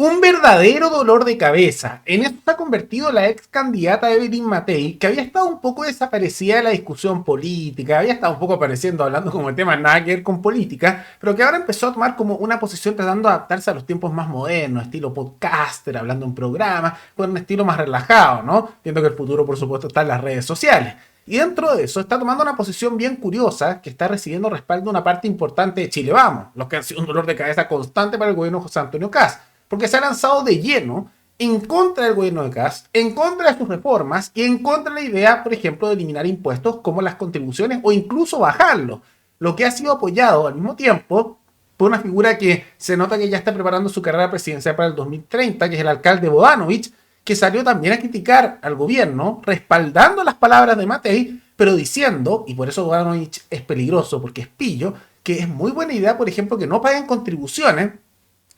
Un verdadero dolor de cabeza. En esto se ha convertido la ex candidata Evelyn Matei, que había estado un poco desaparecida de la discusión política, había estado un poco apareciendo hablando como de temas nada que ver con política, pero que ahora empezó a tomar como una posición tratando de adaptarse a los tiempos más modernos, estilo podcaster, hablando en programa, con un estilo más relajado, ¿no? Viendo que el futuro, por supuesto, está en las redes sociales. Y dentro de eso está tomando una posición bien curiosa que está recibiendo respaldo de una parte importante de Chile Vamos, los que han sido un dolor de cabeza constante para el gobierno de José Antonio Kast, porque se ha lanzado de lleno en contra del gobierno de Kast, en contra de sus reformas y en contra de la idea, por ejemplo, de eliminar impuestos como las contribuciones o incluso bajarlos, lo que ha sido apoyado al mismo tiempo por una figura que se nota que ya está preparando su carrera presidencial para el 2030, que es el alcalde Bodanovich, que salió también a criticar al gobierno, respaldando las palabras de Matei, pero diciendo, y por eso Bodanovich es peligroso porque es pillo, que es muy buena idea, por ejemplo, que no paguen contribuciones,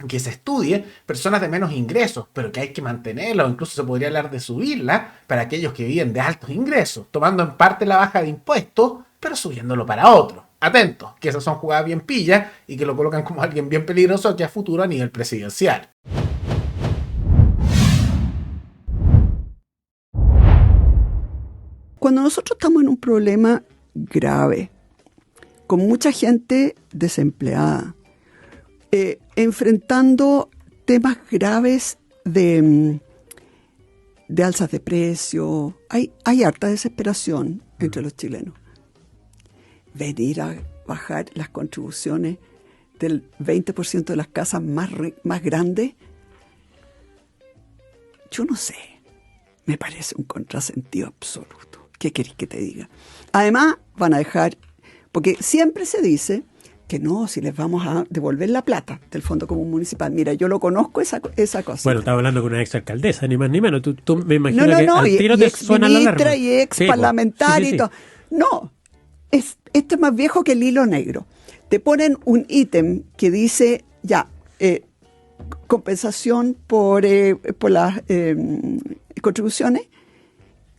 que se estudie personas de menos ingresos, pero que hay que mantenerla o incluso se podría hablar de subirla para aquellos que viven de altos ingresos, tomando en parte la baja de impuestos, pero subiéndolo para otros. Atentos, que esas son jugadas bien pillas y que lo colocan como alguien bien peligroso aquí a futuro a nivel presidencial. Cuando nosotros estamos en un problema grave, con mucha gente desempleada, enfrentando temas graves de alzas de precio, hay harta desesperación entre los chilenos. Venir a bajar las contribuciones del 20% de las casas más grandes, yo no sé, me parece un contrasentido absoluto. ¿Qué querés que te diga? Además, van a dejar, porque siempre se dice que no, si les vamos a devolver la plata del Fondo Común Municipal. Mira, yo lo conozco esa cosa. Bueno, estaba hablando con una exalcaldesa, ni más ni menos. Tú me imagino que al tiro te suena la alarma. Y ex parlamentaria y todo. No, esto es más viejo que el hilo negro. Te ponen un ítem que dice, compensación por las contribuciones,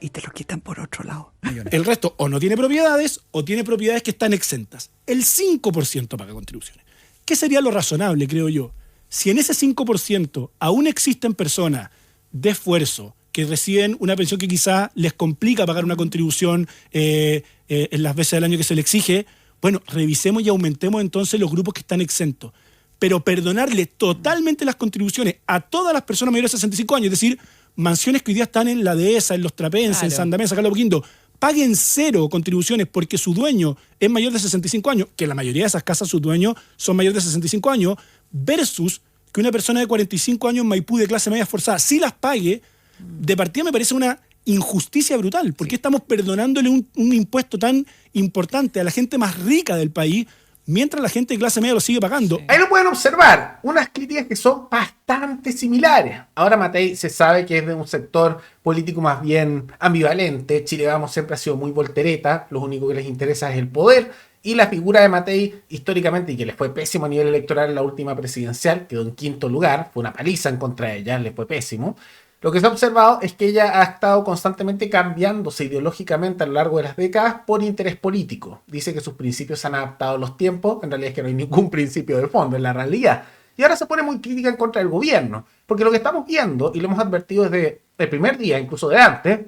y te lo quitan por otro lado. El resto o no tiene propiedades o tiene propiedades que están exentas. El 5% paga contribuciones. ¿Qué sería lo razonable, creo yo? Si en ese 5% aún existen personas de esfuerzo que reciben una pensión que quizá les complica pagar una contribución en las veces del año que se le exige, bueno, revisemos y aumentemos entonces los grupos que están exentos. Pero perdonarle totalmente las contribuciones a todas las personas mayores de 65 años, es decir, mansiones que hoy día están en la dehesa, en los Trapenses, claro, en San Damián, San Carlos de Apoquindo, paguen 0 contribuciones porque su dueño es mayor de 65 años, que la mayoría de esas casas sus dueños son mayores de 65 años, versus que una persona de 45 años en Maipú de clase media esforzada sí las pague, de partida me parece una injusticia brutal. ¿Por qué estamos perdonándole un impuesto tan importante a la gente más rica del país mientras la gente de clase media lo sigue pagando? Ahí lo pueden observar, unas críticas que son bastante similares. Ahora Matei se sabe que es de un sector político más bien ambivalente. Chile Vamos siempre ha sido muy voltereta, lo único que les interesa es el poder. Y la figura de Matei, históricamente, y que les fue pésimo a nivel electoral en la última presidencial, quedó en 5º lugar, fue una paliza en contra de ella, les fue pésimo. Lo que se ha observado es que ella ha estado constantemente cambiándose ideológicamente a lo largo de las décadas por interés político. Dice que sus principios se han adaptado a los tiempos, en realidad es que no hay ningún principio de fondo, en la realidad. Y ahora se pone muy crítica en contra del gobierno, porque lo que estamos viendo, y lo hemos advertido desde el primer día, incluso de antes,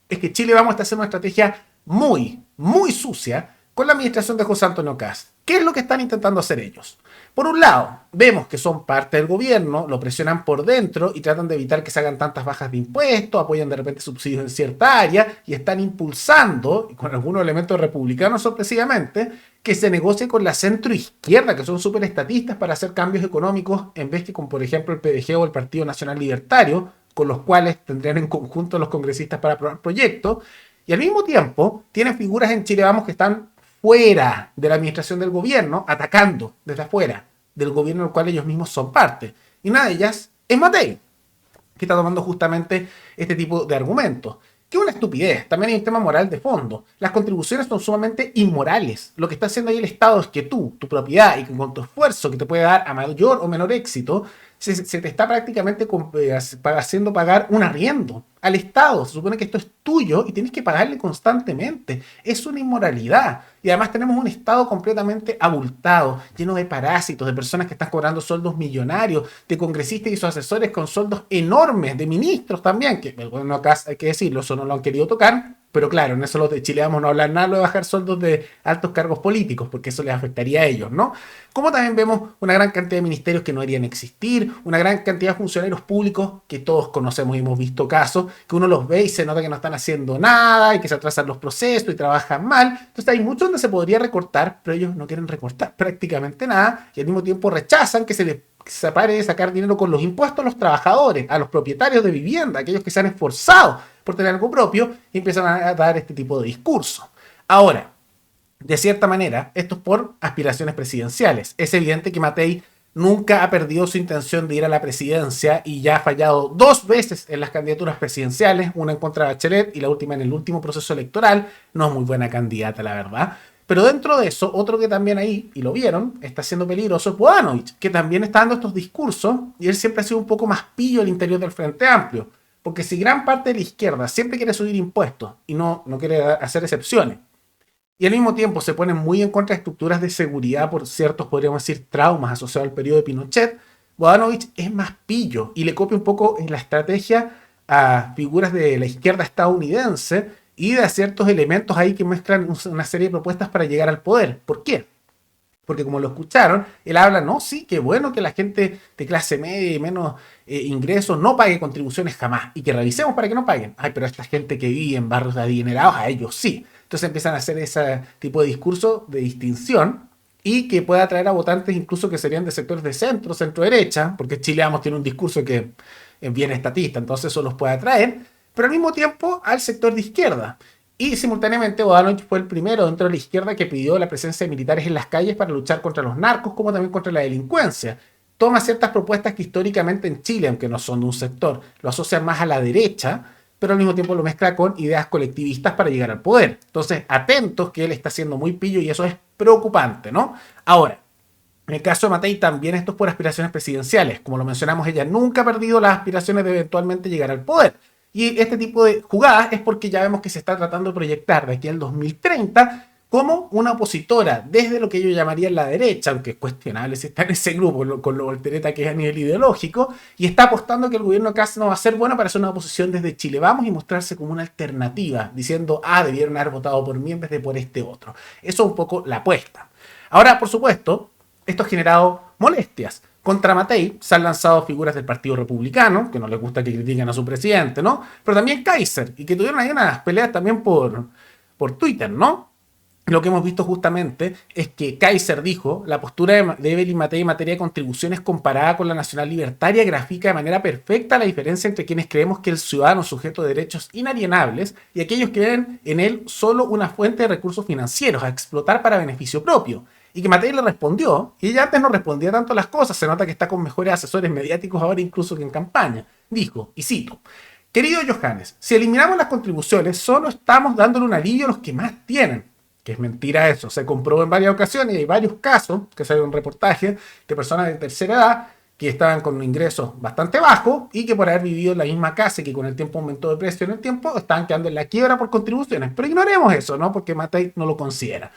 es que Chile Vamos a hacer una estrategia muy, muy sucia con la administración de José Antonio Kast. ¿Qué es lo que están intentando hacer ellos? Por un lado, vemos que son parte del gobierno, lo presionan por dentro y tratan de evitar que se hagan tantas bajas de impuestos, apoyan de repente subsidios en cierta área y están impulsando, con algunos elementos republicanos sorpresivamente, que se negocie con la centroizquierda, que son súper estatistas para hacer cambios económicos en vez que con, por ejemplo, el PDG o el Partido Nacional Libertario, con los cuales tendrían en conjunto los congresistas para aprobar proyectos. Y al mismo tiempo, tienen figuras en Chile Vamos que están fuera de la administración del gobierno, atacando desde afuera del gobierno del cual ellos mismos son parte. Y una de ellas es Matei, que está tomando justamente este tipo de argumentos. Que es una estupidez. También hay un tema moral de fondo. Las contribuciones son sumamente inmorales. Lo que está haciendo ahí el Estado es que tú, tu propiedad, y que con tu esfuerzo que te puede dar a mayor o menor éxito, se te está prácticamente haciendo pagar un arriendo al Estado. Se supone que esto es tuyo y tienes que pagarle constantemente. Es una inmoralidad. Y además tenemos un Estado completamente abultado, lleno de parásitos, de personas que están cobrando sueldos millonarios, de congresistas y sus asesores con sueldos enormes, de ministros también, que bueno, acá hay que decirlo, eso no lo han querido tocar. Pero claro, en eso los de Chile vamos a no hablar nada de bajar sueldos de altos cargos políticos, porque eso les afectaría a ellos, ¿no? Como también vemos una gran cantidad de ministerios que no deberían existir, una gran cantidad de funcionarios públicos que todos conocemos y hemos visto casos, que uno los ve y se nota que no están haciendo nada y que se atrasan los procesos y trabajan mal. Entonces hay mucho donde se podría recortar, pero ellos no quieren recortar prácticamente nada y al mismo tiempo rechazan que se les pare de sacar dinero con los impuestos a los trabajadores, a los propietarios de vivienda, aquellos que se han esforzado por tener algo propio y empiezan a dar este tipo de discurso. Ahora, de cierta manera, esto es por aspiraciones presidenciales. Es evidente que Matei nunca ha perdido su intención de ir a la presidencia y ya ha fallado 2 veces en las candidaturas presidenciales, una en contra de Bachelet y la última en el último proceso electoral. No es muy buena candidata, la verdad. Pero dentro de eso, otro que también ahí, y lo vieron, está siendo peligroso es Bodanovich, que también está dando estos discursos y él siempre ha sido un poco más pillo al interior del Frente Amplio. Porque si gran parte de la izquierda siempre quiere subir impuestos y no quiere hacer excepciones, y al mismo tiempo se ponen muy en contra de estructuras de seguridad por ciertos, podríamos decir, traumas asociados al periodo de Pinochet, Bodanovich es más pillo y le copia un poco en la estrategia a figuras de la izquierda estadounidense y de ciertos elementos ahí que mezclan una serie de propuestas para llegar al poder. ¿Por qué? Porque como lo escucharon, él habla, no, sí, qué bueno que la gente de clase media y menos ingresos no pague contribuciones jamás y que revisemos para que no paguen. Ay, pero esta gente que vive en barrios adinerados, a ellos sí. Entonces empiezan a hacer ese tipo de discurso de distinción y que pueda atraer a votantes incluso que serían de sectores de centro, centro-derecha, porque Chile Vamos tiene un discurso que es bien estatista, entonces eso los puede atraer, pero al mismo tiempo al sector de izquierda. Y simultáneamente Bodanovich fue el primero dentro de la izquierda que pidió la presencia de militares en las calles para luchar contra los narcos, como también contra la delincuencia. Toma ciertas propuestas que históricamente en Chile, aunque no son de un sector, lo asocian más a la derecha, pero al mismo tiempo lo mezcla con ideas colectivistas para llegar al poder. Entonces, atentos que él está siendo muy pillo y eso es preocupante, ¿no? Ahora, en el caso de Matei también esto es por aspiraciones presidenciales. Como lo mencionamos, ella nunca ha perdido las aspiraciones de eventualmente llegar al poder. Y este tipo de jugadas es porque ya vemos que se está tratando de proyectar de aquí al 2030 como una opositora desde lo que yo llamaría la derecha, aunque es cuestionable si está en ese grupo con lo voltereta que es a nivel ideológico, y está apostando que el gobierno Kast no va a ser bueno para hacer una oposición desde Chile Vamos y mostrarse como una alternativa, diciendo, debieron haber votado por mí en vez de por este otro. Eso es un poco la apuesta. Ahora, por supuesto, esto ha generado molestias. Contra Matei se han lanzado figuras del Partido Republicano, que no les gusta que critiquen a su presidente, ¿no? Pero también Kaiser, y que tuvieron ahí unas peleas también por Twitter, ¿no? Lo que hemos visto justamente es que Kaiser dijo, la postura de Evelyn Matei en materia de contribuciones comparada con la Nacional Libertaria grafica de manera perfecta la diferencia entre quienes creemos que el ciudadano es sujeto de derechos inalienables y aquellos que ven en él solo una fuente de recursos financieros a explotar para beneficio propio. Y que Matei le respondió, y ella antes no respondía tanto las cosas, se nota que está con mejores asesores mediáticos ahora incluso que en campaña. Dijo, y cito, querido Johannes, si eliminamos las contribuciones, solo estamos dándole un alivio a los que más tienen. Que es mentira eso, se comprobó en varias ocasiones y hay varios casos, que salió un reportaje de personas de tercera edad que estaban con ingresos bastante bajos y que por haber vivido en la misma casa y que con el tiempo aumentó de precio en el tiempo, estaban quedando en la quiebra por contribuciones. Pero ignoremos eso, ¿no? Porque Matei no lo considera.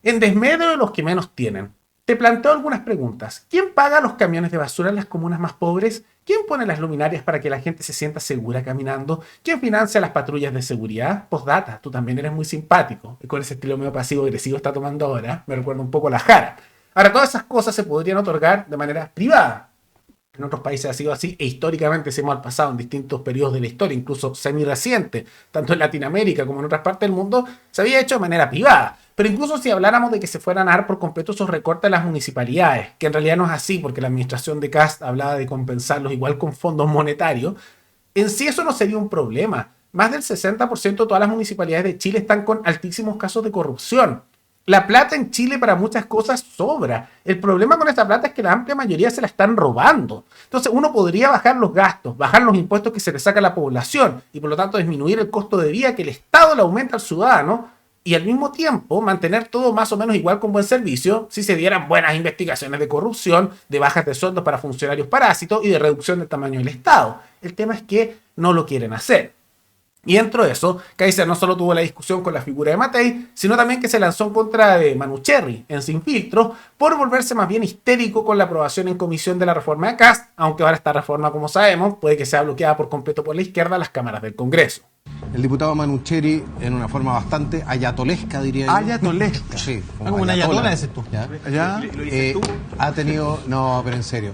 En desmedro de los que menos tienen, te planteo algunas preguntas. ¿Quién paga los camiones de basura en las comunas más pobres? ¿Quién pone las luminarias para que la gente se sienta segura caminando? ¿Quién financia las patrullas de seguridad? Postdata, tú también eres muy simpático. Y con ese estilo medio pasivo-agresivo está tomando ahora. Me recuerda un poco a la Jara. Ahora, todas esas cosas se podrían otorgar de manera privada. En otros países ha sido así e históricamente se hemos pasado en distintos periodos de la historia, incluso semi-reciente, tanto en Latinoamérica como en otras partes del mundo, se había hecho de manera privada. Pero incluso si habláramos de que se fueran a dar por completo esos recortes a las municipalidades, que en realidad no es así porque la administración de Kast hablaba de compensarlos igual con fondos monetarios, en sí eso no sería un problema. Más del 60% de todas las municipalidades de Chile están con altísimos casos de corrupción. La plata en Chile para muchas cosas sobra. El problema con esta plata es que la amplia mayoría se la están robando. Entonces uno podría bajar los gastos, bajar los impuestos que se le saca a la población y por lo tanto disminuir el costo de vida que el Estado le aumenta al ciudadano, y al mismo tiempo mantener todo más o menos igual con buen servicio si se dieran buenas investigaciones de corrupción, de bajas de sueldos para funcionarios parásitos y de reducción del tamaño del Estado. El tema es que no lo quieren hacer. Y dentro de eso, Kaiser no solo tuvo la discusión con la figura de Matei, sino también que se lanzó en contra de Manu Cherry en Sin Filtro por volverse más bien histérico con la aprobación en comisión de la reforma de Kast, aunque ahora esta reforma, como sabemos, puede que sea bloqueada por completo por la izquierda en las cámaras del Congreso. El diputado Manu Cherry, en una forma bastante ayatolesca, diría yo. ¿Ayatolesca? Sí. Como una ayatola, dices tú. ¿Ya? Ha tenido... No, pero en serio.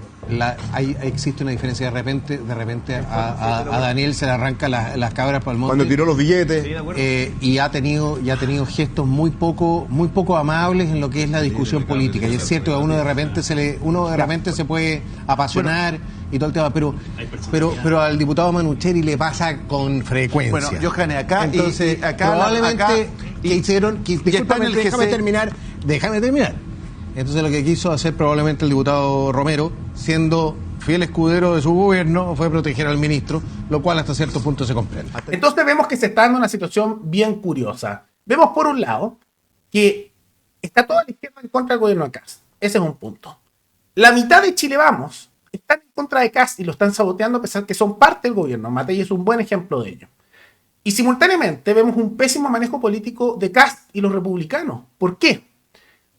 Existe una diferencia de repente a Daniel se le arranca las cabras para el monte. Cuando tiró los billetes. Y ha tenido gestos muy poco amables en lo que es la discusión política. Y es cierto que a uno de repente se puede apasionar y todo el tema, pero al diputado Manu Cherry le pasa con frecuencia. Bueno, Johanny, acá entonces y acá probablemente discúlpame, déjame terminar. Entonces lo que quiso hacer probablemente el diputado Romero, siendo fiel escudero de su gobierno, fue proteger al ministro, lo cual hasta cierto punto se comprende. Entonces vemos que se está dando una situación bien curiosa. Vemos por un lado que está toda la izquierda en contra del gobierno de Kast. Ese es un punto. La mitad de Chile Vamos están en contra de Kast y lo están saboteando a pesar que son parte del gobierno. Matei es un buen ejemplo de ello. Y simultáneamente vemos un pésimo manejo político de Kast y los republicanos. ¿Por qué?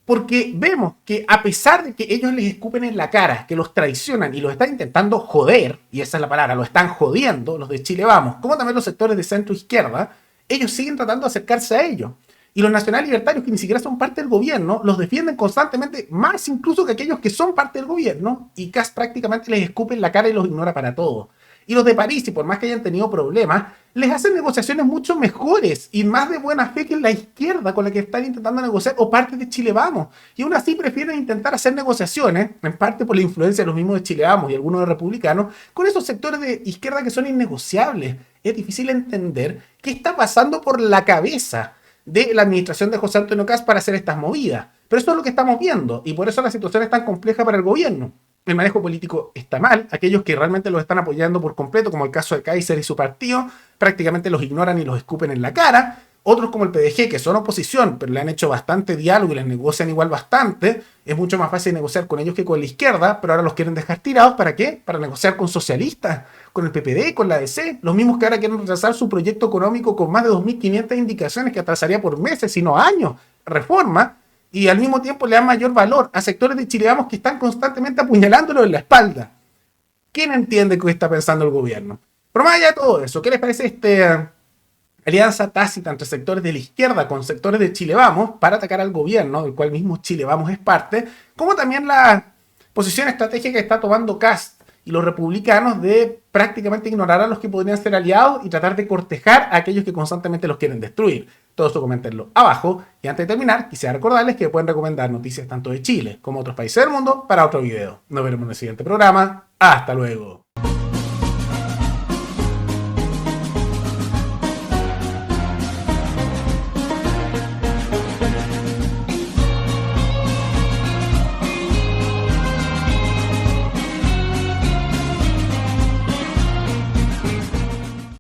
Porque vemos que a pesar de que ellos les escupen en la cara, que los traicionan y los están intentando joder, y esa es la palabra, lo están jodiendo los de Chile Vamos, como también los sectores de centro izquierda, ellos siguen tratando de acercarse a ellos. Y los nacional libertarios, que ni siquiera son parte del gobierno, los defienden constantemente, más incluso que aquellos que son parte del gobierno, y Kast prácticamente les escupe en la cara y los ignora para todo. Y los de París, y por más que hayan tenido problemas, les hacen negociaciones mucho mejores y más de buena fe que la izquierda con la que están intentando negociar o parte de Chile Vamos. Y aún así prefieren intentar hacer negociaciones, en parte por la influencia de los mismos de Chile Vamos y algunos de republicanos, con esos sectores de izquierda que son innegociables. Es difícil entender qué está pasando por la cabeza de la administración de José Antonio Kast para hacer estas movidas. Pero eso es lo que estamos viendo y por eso la situación es tan compleja para el gobierno. El manejo político está mal, aquellos que realmente los están apoyando por completo, como el caso de Kaiser y su partido, prácticamente los ignoran y los escupen en la cara. Otros como el PDG, que son oposición, pero le han hecho bastante diálogo y les negocian igual bastante. Es mucho más fácil negociar con ellos que con la izquierda, pero ahora los quieren dejar tirados. ¿Para qué? Para negociar con socialistas, con el PPD, con la DC. Los mismos que ahora quieren retrasar su proyecto económico con más de 2.500 indicaciones que atrasaría por meses, sino años. Reforma. Y al mismo tiempo le dan mayor valor a sectores de Chile Vamos que están constantemente apuñalándolo en la espalda. ¿Quién entiende qué está pensando el gobierno? Pero más allá de todo eso, ¿qué les parece esta alianza tácita entre sectores de la izquierda con sectores de Chile Vamos para atacar al gobierno, del cual mismo Chile Vamos es parte, como también la posición estratégica que está tomando Kast y los republicanos de prácticamente ignorar a los que podrían ser aliados y tratar de cortejar a aquellos que constantemente los quieren destruir? Todo esto coméntenlo abajo. Y antes de terminar, quisiera recordarles que pueden recomendar noticias tanto de Chile como otros países del mundo para otro video. Nos veremos en el siguiente programa. Hasta luego.